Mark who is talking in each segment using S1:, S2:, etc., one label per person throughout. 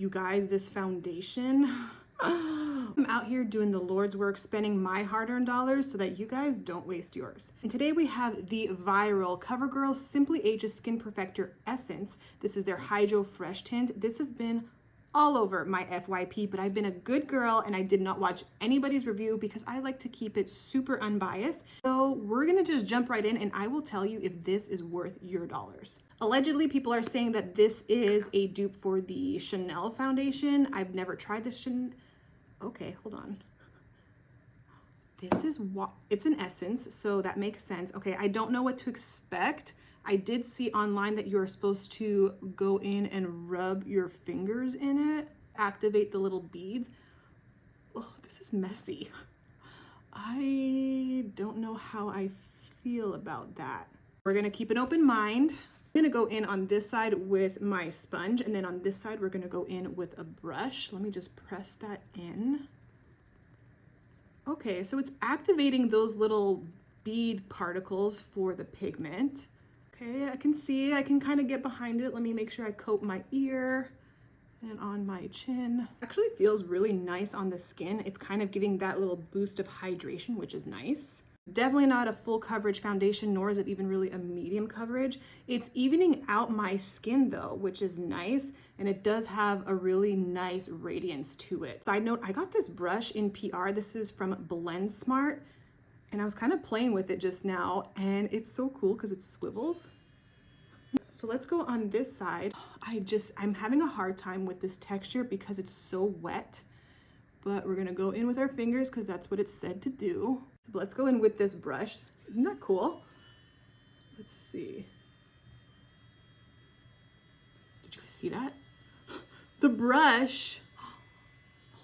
S1: You guys, this foundation, I'm out here doing the Lord's work, spending my hard-earned dollars so that you guys don't waste yours. And today we have the viral CoverGirl Simply Ageless Skin Perfector Essence. This is their Hydro Fresh Tint. This has been all over my FYP, but I've been a good girl and I did not watch anybody's review because I like to keep it super unbiased. So we're gonna just jump right in and I will tell you if this is worth your dollars. Allegedly, people are saying that this is a dupe for the Chanel foundation. I've never tried the Chanel. Okay, hold on. This is what, it's an essence, so that makes sense. Okay, I don't know what to expect. I did see online that you're supposed to go in and rub your fingers in it, activate the little beads. Oh, this is messy. I don't know how I feel about that. We're gonna keep an open mind. I'm gonna go in on this side with my sponge, and then on this side, we're gonna go in with a brush. Let me just press that in. Okay, so it's activating those little bead particles for the pigment. Okay, I can see, I can kind of get behind it. Let me make sure I coat my ear and on my chin. Actually feels really nice on the skin. It's kind of giving that little boost of hydration, which is nice. Definitely not a full coverage foundation, nor is it even really a medium coverage. It's evening out my skin though, which is nice. And it does have a really nice radiance to it. Side note, I got this brush in PR. This is from Blend Smart. And I was kind of playing with it just now, and it's so cool because it swivels. So let's go on this side. I'm having a hard time with this texture because it's so wet, but we're gonna go in with our fingers because that's what it's said to do. So let's go in with this brush. Isn't that cool? Let's see. Did you guys see that? The brush,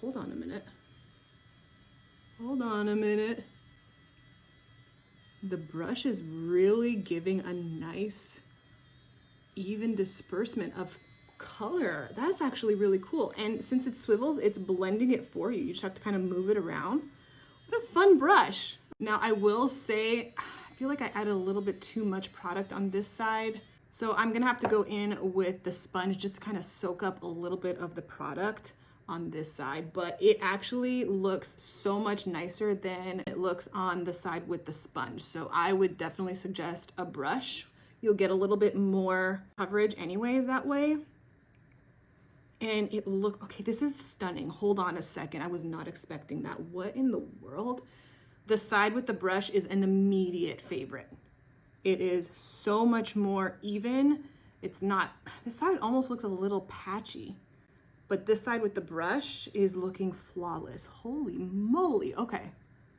S1: hold on a minute. Hold on a minute. The brush is really giving a nice, even disbursement of color. That's actually really cool. And since it swivels, it's blending it for you. You just have to kind of move it around. What a fun brush. Now I will say, I feel like I added a little bit too much product on this side. So I'm gonna have to go in with the sponge just to kind of soak up a little bit of the product on this side, but it actually looks so much nicer than it looks on the side with the sponge. So I would definitely suggest a brush. You'll get a little bit more coverage anyways that way. And okay, this is stunning. Hold on a second. I was not expecting that. What in the world? The side with the brush is an immediate favorite. It is so much more even. It's not, this side almost looks a little patchy. But this side with the brush is looking flawless. Holy moly, okay.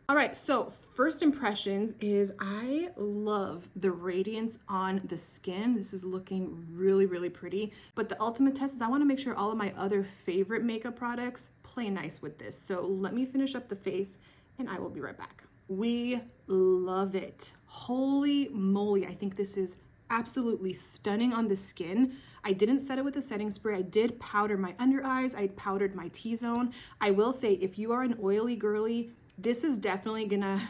S1: All right, so first impressions is I love the radiance on the skin. This is looking really, really pretty. But the ultimate test is I wanna make sure all of my other favorite makeup products play nice with this. So let me finish up the face and I will be right back. We love it. Holy moly, I think this is absolutely stunning on the skin. I didn't set it with a setting spray. I did powder my under eyes. I powdered my T-zone. I will say if you are an oily girly, this is definitely gonna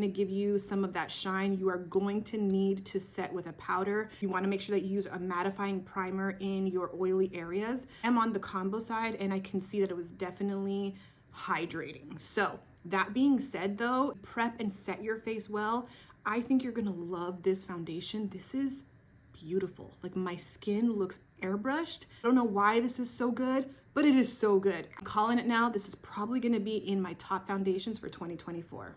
S1: give you some of that shine. You are going to need to set with a powder. You wanna make sure that you use a mattifying primer in your oily areas. I'm on the combo side and I can see that it was definitely hydrating. So that being said though, prep and set your face well. I think you're gonna love this foundation. This is beautiful. Like my skin looks airbrushed. I don't know why this is so good, but it is so good. I'm calling it now. This is probably gonna be in my top foundations for 2024.